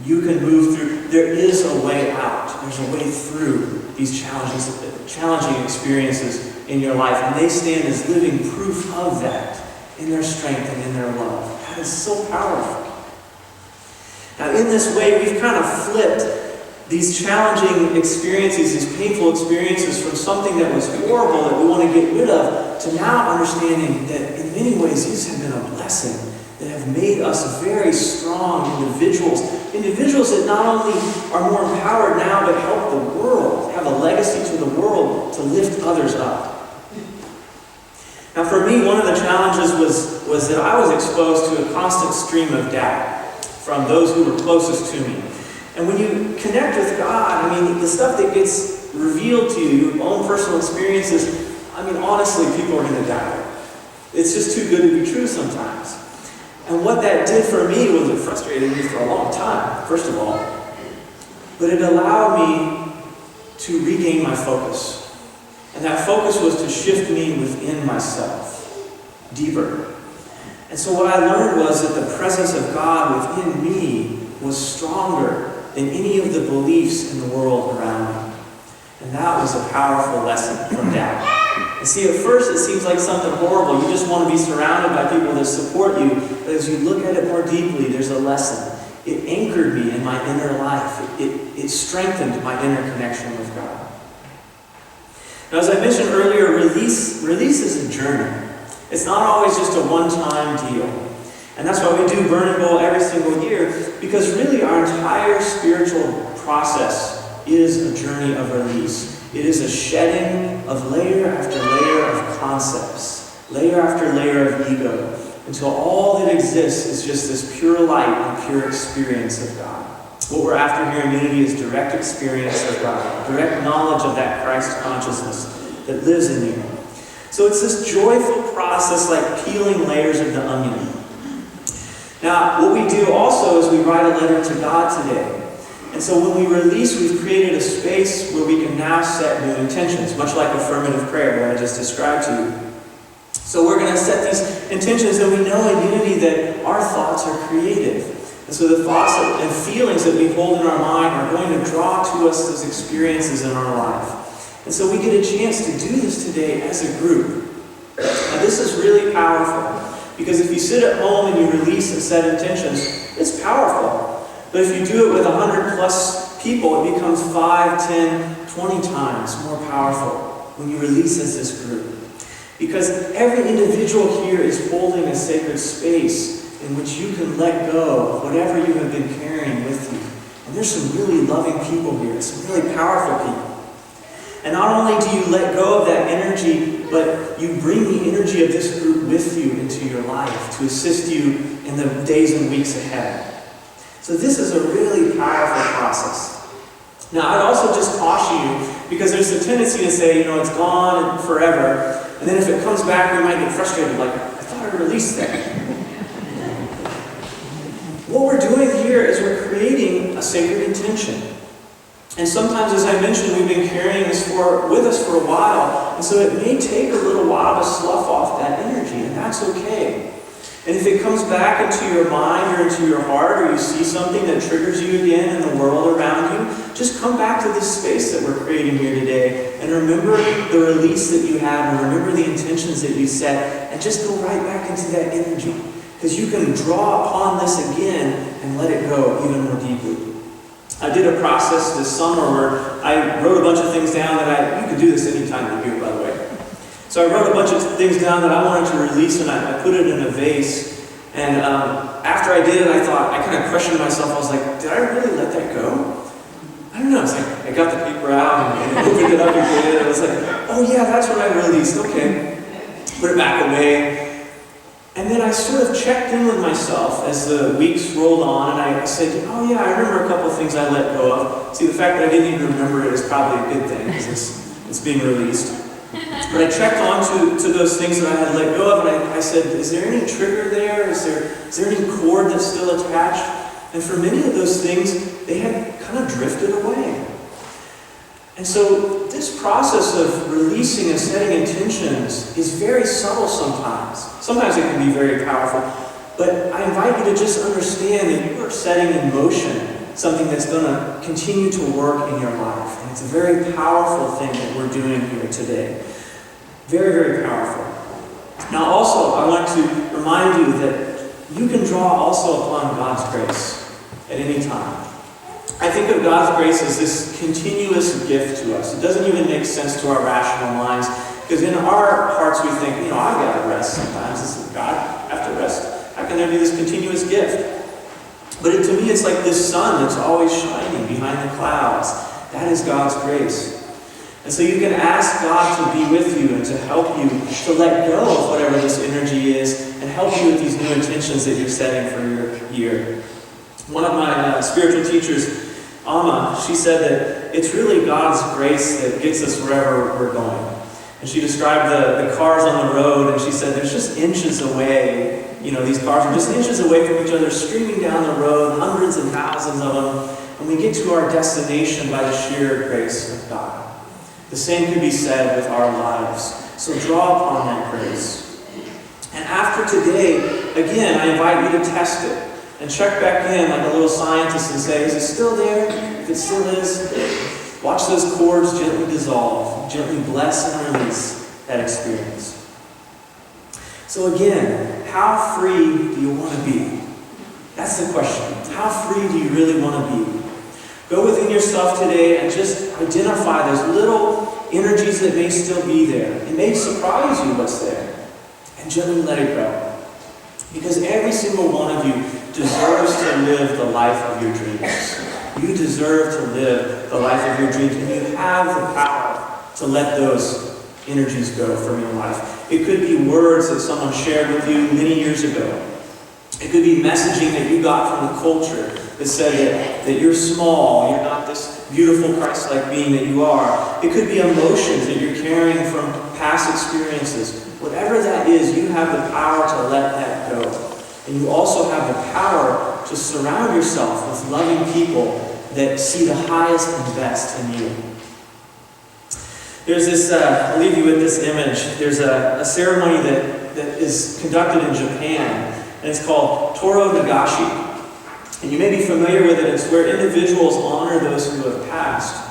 You can move through. There is a way out. There's a way through these challenging experiences in your life. And they stand as living proof of that in their strength and in their love. That is so powerful. Now, in this way, we've kind of flipped these challenging experiences, these painful experiences, from something that was horrible that we want to get rid of, to now understanding that in many ways these have been a blessing that have made us very strong individuals. Individuals that not only are more empowered now, but help the world, have a legacy to the world to lift others up. Now, for me, one of the challenges was that I was exposed to a constant stream of doubt from those who were closest to me. And when you connect with God, I mean, the stuff that gets revealed to you, your own personal experiences, I mean, honestly, people are going to doubt it. It's just too good to be true sometimes. And what that did for me was it frustrated me for a long time, first of all. But it allowed me to regain my focus. And that focus was to shift me within myself, deeper. And so what I learned was that the presence of God within me was stronger than any of the beliefs in the world around me. And that was a powerful lesson from doubt. And see, at first it seems like something horrible. You just want to be surrounded by people that support you. But as you look at it more deeply, there's a lesson. It anchored me in my inner life. It strengthened my inner connection with God. Now, as I mentioned earlier, release is a journey. It's not always just a one-time deal. And that's why we do Burn and Bowl every single year, because really our entire spiritual process is a journey of release. It is a shedding of layer after layer of concepts, layer after layer of ego, until all that exists is just this pure light and pure experience of God. What we're after here in Unity is direct experience of God, direct knowledge of that Christ consciousness that lives in you. So it's this joyful process like peeling layers of the onion. Now, what we do also is we write a letter to God today. And so when we release, we've created a space where we can now set new intentions, much like affirmative prayer that I just described to you. So we're going to set these intentions, and we know in Unity that our thoughts are creative. And so the thoughts and feelings that we hold in our mind are going to draw to us those experiences in our life. And so we get a chance to do this today as a group. Now this is really powerful, because if you sit at home and you release and set intentions, it's powerful. But if you do it with 100 plus people, it becomes 5, 10, 20 times more powerful when you release as this group. Because every individual here is holding a sacred space in which you can let go of whatever you have been carrying with you. And there's some really loving people here, some really powerful people. And not only do you let go of that energy, but you bring the energy of this group with you into your life to assist you in the days and weeks ahead. So this is a really powerful process. Now, I'd also just caution you, because there's a tendency to say, it's gone forever. And then if it comes back, we might get frustrated, like, I thought I released that. What we're doing here is we're creating a sacred intention. And sometimes, as I mentioned, we've been carrying this with us for a while. And so it may take a little while to slough off that energy, and that's okay. And if it comes back into your mind or into your heart, or you see something that triggers you again in the world around you, just come back to this space that we're creating here today and remember the release that you have and remember the intentions that you set and just go right back into that energy. Because you can draw upon this again and let it go even more deeply. I did a process this summer where I wrote a bunch of things down that you could do this anytime you're here, by the way. So I wrote a bunch of things down that I wanted to release, and I put it in a vase. And after I did it, I kind of questioned myself. I was like, did I really let that go? I don't know. It's like, I got the paper out and opened it up again. And I was like, oh yeah, that's what I released. Okay. Put it back away. And then I sort of checked in with myself as the weeks rolled on, and I said, oh yeah, I remember a couple of things I let go of. See, the fact that I didn't even remember it is probably a good thing, because it's being released. But I checked on to those things that I had let go of, and I said, is there any trigger there? Is there any cord that's still attached? And for many of those things, they had kind of drifted away. And so this process of releasing and setting intentions is very subtle sometimes. Sometimes it can be very powerful. But I invite you to just understand that you are setting in motion something that's going to continue to work in your life. And it's a very powerful thing that we're doing here today. Very, very powerful. Now also, I want to remind you that you can draw also upon God's grace at any time. I think of God's grace as this continuous gift to us. It doesn't even make sense to our rational minds, because in our hearts we think, I've got to rest sometimes. This is God, I have to rest. How can there be this continuous gift? But to me, it's like this sun that's always shining behind the clouds. That is God's grace. And so you can ask God to be with you and to help you to let go of whatever this energy is and help you with these new intentions that you're setting for your year. One of my spiritual teachers, Amma, she said that it's really God's grace that gets us wherever we're going. And she described the cars on the road, and she said there's just inches away. These cars are just inches away from each other, streaming down the road, hundreds and thousands of them, and we get to our destination by the sheer grace of God. The same could be said with our lives. So draw upon that grace. And after today, again, I invite you to test it. And check back in like a little scientist and say, is it still there? If it still is, watch those cords gently dissolve. Gently bless and release that experience. So again, how free do you want to be? That's the question. How free do you really want to be? Go within yourself today and just identify those little energies that may still be there. It may surprise you what's there. And gently let it go. Because every single one of you deserves to live the life of your dreams. You deserve to live the life of your dreams, and you have the power to let those energies go from your life. It could be words that someone shared with you many years ago. It could be messaging that you got from the culture that said that you're small, you're not this beautiful Christ-like being that you are. It could be emotions that you're carrying from past experiences. Whatever that is, you have the power to let that go. And you also have the power to surround yourself with loving people that see the highest and best in you. There's this, I'll leave you with this image. There's a ceremony that is conducted in Japan, and it's called Toro Nagashi. And you may be familiar with it. It's where individuals honor those who have passed.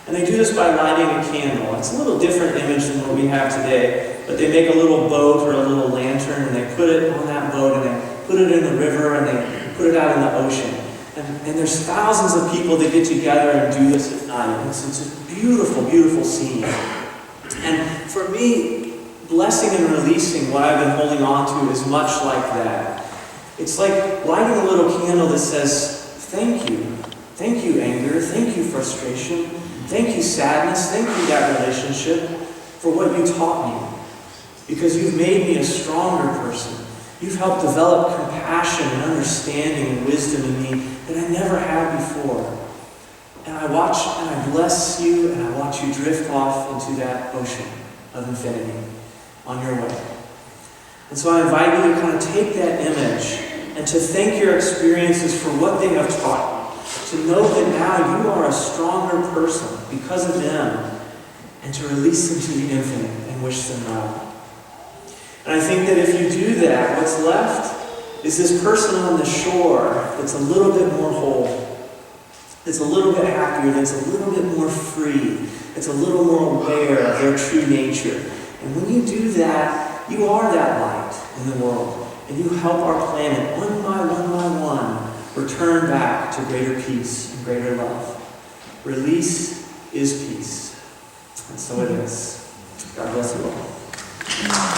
And they do this by lighting a candle. It's a little different image than what we have today, but they make a little boat or a little lantern, and they put it on that boat, and they put it in the river, and they put it out in the ocean. And there's thousands of people that get together and do this at night. It's a beautiful, beautiful scene. And for me, blessing and releasing what I've been holding on to is much like that. It's like lighting a little candle that says, thank you. Thank you, anger. Thank you, frustration. Thank you, sadness. Thank you, that relationship, for what you taught me. Because you've made me a stronger person. You've helped develop compassion and understanding and wisdom in me that I never had before. And I watch and I bless you, and I watch you drift off into that ocean of infinity on your way. And so I invite you to kind of take that image and to thank your experiences for what they have taught you. To know that now you are a stronger person because of them, and to release them to the infinite and wish them well. And I think that if you do that, what's left is this person on the shore that's a little bit more whole, that's a little bit happier, that's a little bit more free, that's a little more aware of their true nature. And when you do that, you are that light in the world. And you help our planet one by one return back to greater peace and greater love. Release is peace. And so it is. God bless you all.